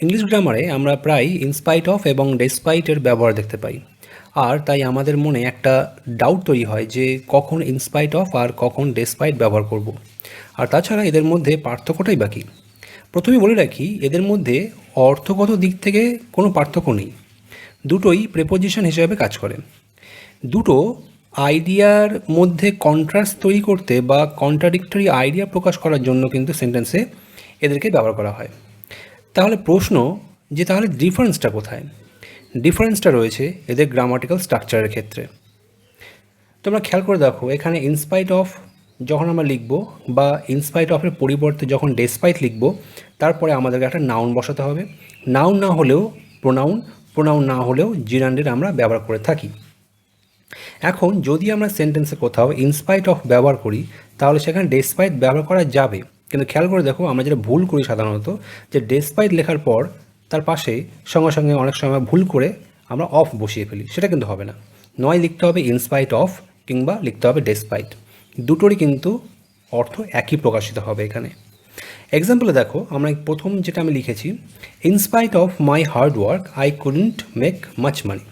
English গ্রামারে আমরা প্রায় in spite of এবং ডেসপাইটের ব্যবহার দেখতে পাই, আর তাই আমাদের মনে একটা ডাউট তৈরি হয় যে কখন ইনস্পাইট অফ আর কখন ডেসপাইট ব্যবহার করব। আর তাছাড়া এদের মধ্যে পার্থক্যটাই বাকি। প্রথমে বলে রাখি, এদের মধ্যে অর্থগত দিক থেকে কোনো পার্থক্য নেই, দুটোই প্রেপোজিশন হিসেবে কাজ করে। দুটো আইডিয়ার মধ্যে কন্ট্রাস্ট তৈরি করতে বা কন্ট্রাডিক্টরি আইডিয়া প্রকাশ করার জন্য কিন্তু সেন্টেন্সে এদেরকে ব্যবহার করা হয়। তাহলে প্রশ্ন যে তাহলে ডিফারেন্সটা কোথায়? ডিফারেন্সটা রয়েছে এদের গ্রামাটিক্যাল স্ট্রাকচারের ক্ষেত্রে। তোমরা খেয়াল করে দেখো, এখানে ইনস্পাইট অফ যখন আমরা লিখব বা ইনস্পাইট অফের পরিবর্তে যখন ডেসপাইট লিখব, তারপরে আমাদেরকে একটা নাউন বসাতে হবে। নাউন না হলেও প্রোনাউন, প্রোনাউন না হলেও জিরান্ডের আমরা ব্যবহার করে থাকি। এখন যদি আমরা সেন্টেন্সে কোথাও ইনস্পাইট অফ ব্যবহার করি, তাহলে সেখানে ডেসপাইট ব্যবহার করা যাবে, কিন্তু খেয়াল করে দেখো আমরা যেটা ভুল করি সাধারণত, যে ডেসপাইট লেখার পর তার পাশে সঙ্গে সঙ্গে অনেক সময় ভুল করে আমরা অফ বসিয়ে ফেলি। সেটা কিন্তু হবে না, নয় লিখতে হবে ইনস্পাইট অফ কিংবা লিখতে হবে ডেসপাইট, দুটোরই কিন্তু অর্থ একই প্রকাশিত হবে এখানে। এক্সাম্পলে দেখো, আমরা প্রথম যেটা আমি লিখেছি, in spite of my hard work I couldn't make much money.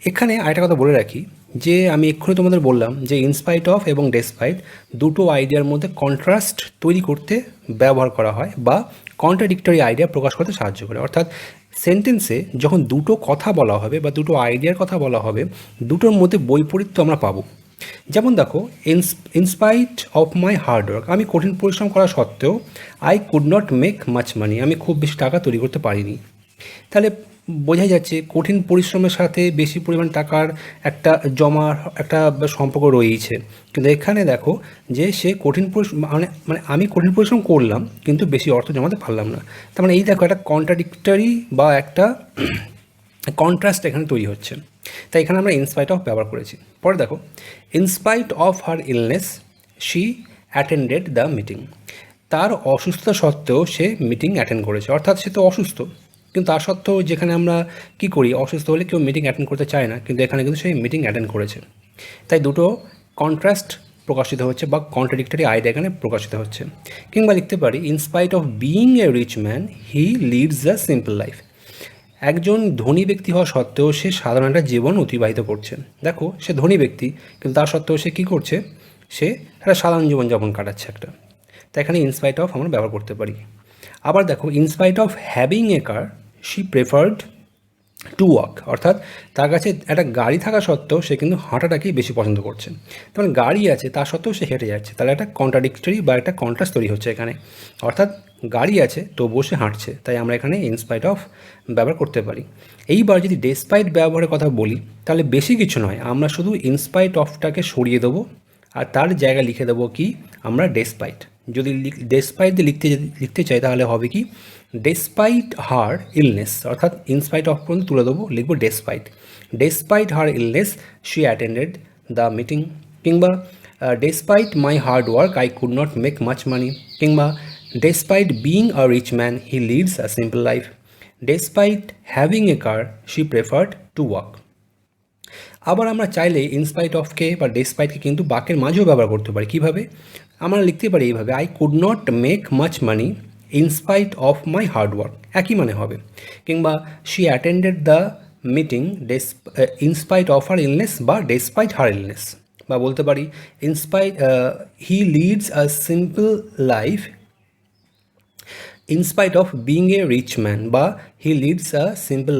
এখানে আরেকটা কথা বলে রাখি, যে আমি এক্ষুনি তোমাদের বললাম যে ইনস্পাইট অফ এবং ডেসপাইট দুটো আইডিয়ার মধ্যে কন্ট্রাস্ট তৈরি করতে ব্যবহার করা হয় বা কন্ট্রাডিক্টরি আইডিয়া প্রকাশ করতে সাহায্য করে। অর্থাৎ সেন্টেন্সে যখন দুটো কথা বলা হবে বা দুটো আইডিয়ার কথা বলা হবে, দুটোর মধ্যে বৈপরীত্য আমরা পাবো। যেমন দেখো, in spite of my hard work, আমি কঠিন পরিশ্রম করা সত্ত্বেও I could not make much money, আমি খুব বেশি টাকা তৈরি করতে পারিনি। তাহলে বোঝা যাচ্ছে কঠিন পরিশ্রমের সাথে বেশি পরিমাণ টাকার একটা জমার একটা সম্পর্ক রয়েছে। কিন্তু এখানে দেখো যে সে কঠিন পরিশ্রম মানে মানে আমি কঠিন পরিশ্রম করলাম কিন্তু বেশি অর্থ জমাতে পারলাম না। তার মানে এই দেখো একটা কন্ট্রাডিক্টরি বা একটা কন্ট্রাস্ট এখানে তৈরি হচ্ছে। তাই এখানে আমরা ইনস্পাইট অফ ব্যবহার করেছি। পরে দেখো, in spite of her illness she attended the meeting. তার অসুস্থতা সত্ত্বেও সে মিটিং অ্যাটেন্ড করেছে। অর্থাৎ সে তো অসুস্থ, কিন্তু তার সত্ত্বেও যেখানে আমরা কি করি, অসুস্থ হলে কেউ মিটিং অ্যাটেন্ড করতে চায় না, কিন্তু এখানে কিন্তু সেই মিটিং অ্যাটেন্ড করেছে। তাই দুটো কন্ট্রাস্ট প্রকাশিত হচ্ছে বা কন্ট্রাডিক্টরি আইডিয়া এখানে প্রকাশিত হচ্ছে। কিংবা লিখতে পারি, in spite of being a rich man he leads a simple life. একজন ধনী ব্যক্তি হওয়া সত্ত্বেও সে সাধারণ একটা জীবন অতিবাহিত করছে। দেখো, সে ধনী ব্যক্তি, কিন্তু তার সত্ত্বেও সে কী করছে, সে একটা সাধারণ জীবনযাপন কাটাচ্ছে একটা। তাই এখানে ইনস্পাইট অফ আমরা ব্যবহার করতে পারি। আবার দেখো, in spite of having a car she preferred to walk. অর্থাৎ তার কাছে একটা গাড়ি থাকা সত্ত্বেও সে কিন্তু হাঁটাটাকেই বেশি পছন্দ করছে। তখন গাড়ি আছে তা সত্ত্বেও সে হেঁটে যাচ্ছে, তাহলে একটা কন্ট্রাডিক্টরি বা একটা কন্ট্রাস্ট তৈরি হচ্ছে এখানে। অর্থাৎ গাড়ি আছে তবুও সে হাঁটছে, তাই আমরা এখানে ইনস্পাইট অফ ব্যবহার করতে পারি। এইবার যদি ডেসপাইট ব্যবহারের কথা বলি, তাহলে বেশি কিছু নয়, আমরা শুধু ইনস্পাইট অফটাকে সরিয়ে দেবো আর তার জায়গায় লিখে দেবো কি, আমরা ডেসপাইট। যদি ডেসপাইট দিয়ে লিখতে চাই তাহলে হবে কি, ডেসপাইট হার ইলনেস, অর্থাৎ ইনস্পাইট অফ পর্যন্ত তুলে দেবো, লিখবো despite. Despite her illness she attended the meeting. কিংবা despite my hard work I could not make much money. কিংবা despite being a rich man he leads a simple life. Despite having a car she preferred to walk. আবার আমরা চাইলে in spite অফকে বা ডেসপাইটকে কিন্তু বাক্যের মাঝেও ব্যবহার করতে পারি। কীভাবে? আমরা লিখতে পারি এইভাবে, I could not make much money in spite of my hard work, একই মানে হবে। কিংবা she attended the meeting in spite of her illness বা ডেসপাইট হার ইলনেস। বা বলতে পারি, he leads a simple life in spite of being a rich man, বা he leads a simple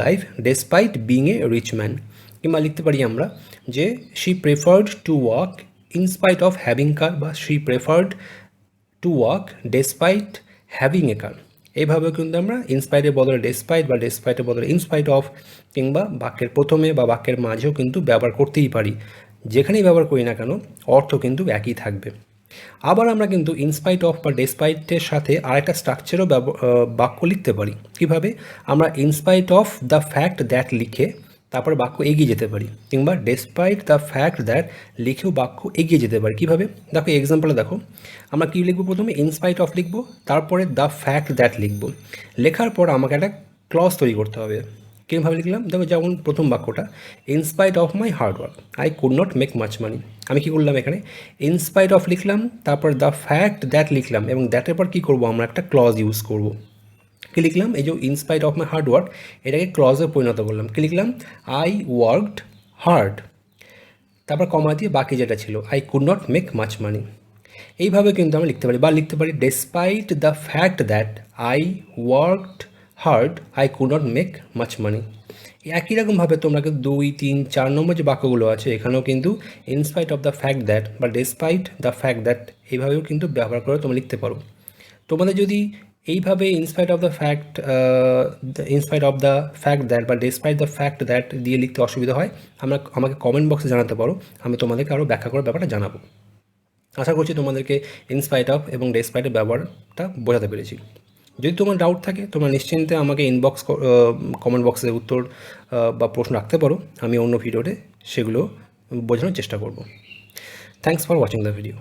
life despite being a rich man. কিংবা লিখতে পারি আমরা যে she preferred to walk in spite of having car, বা she preferred to walk despite having a car. এইভাবেও কিন্তু আমরা ইনস্পাইটের বদলে ডেসপাইট বা ডেসপাইটের বদলে ইনস্পাইট অফ কিংবা বাক্যের প্রথমে বা বাক্যের মাঝেও কিন্তু ব্যবহার করতেই পারি। যেখানেই ব্যবহার করি না কেন, অর্থ কিন্তু একই থাকবে। আবার আমরা কিন্তু ইনস্পাইট অফ বা ডেসপাইটের সাথে আরেকটা স্ট্রাকচারও বাক্য লিখতে পারি। কীভাবে? আমরা in spite of the fact that লিখে তারপরে বাক্য এগিয়ে যেতে পারি, কিংবা ডেসপাইট দ্য ফ্যাক্ট দ্যাট লিখেও বাক্য এগিয়ে যেতে পারি। কীভাবে? দেখো এক্সাম্পলে দেখো, আমরা কী লিখবো, প্রথমে ইনস্পাইট অফ লিখবো, তারপরে দ্য ফ্যাক্ট দ্যাট লিখবো। লেখার পর আমাকে একটা ক্লজ তৈরি করতে হবে। কীভাবে লিখলাম? দেখো, যেমন প্রথম বাক্যটা, in spite of my hard work I could not make much money. আমি কী করলাম এখানে, ইনস্পাইট অফ লিখলাম, তারপর দ্য ফ্যাক্ট দ্যাট লিখলাম, এবং দ্যাটের পর কী করবো, আমরা একটা ক্লজ ইউজ করব। কী লিখলাম, এই যে in spite of my hard work এটাকে ক্লজে পরিণত করলাম। কী লিখলাম, আই ওয়ার্কড হার্ড, তারপর কমা দিয়ে বাকি যেটা ছিল I could not make much মানি। এইভাবে কিন্তু আমরা লিখতে পারি, বা লিখতে পারি despite the fact that I worked hard I could not make much মানি। একই রকমভাবে তোমরা কিন্তু 2, 3, 4 নম্বর যে বাক্যগুলো আছে এখানেও কিন্তু in spite of the fact that বা ডেসপাইট দ্য ফ্যাক্ট দ্যাট এইভাবেও কিন্তু ব্যবহার করে তোমরা লিখতে পারো। তোমাদের যদি এইভাবে in spite of the fact that বা ডেসপাইট দ্য ফ্যাক্ট দ্যাট দিয়ে লিখতে অসুবিধা হয়, আমাকে কমেন্ট বক্সে জানাতে পারো, আমি তোমাদেরকে আরও ব্যাখ্যা করার ব্যাপারটা জানাবো। আশা করছি তোমাদেরকে ইনস্পাইট অফ এবং ডেসপাইটের ব্যবহারটা বোঝাতে পেরেছি। যদি তোমার ডাউট থাকে তোমরা নিশ্চিন্তে আমাকে কমেন্ট বক্সে উত্তর বা প্রশ্ন রাখতে পারো, আমি অন্য ভিডিওতে সেগুলো বোঝানোর চেষ্টা করব। Thanks for watching the video.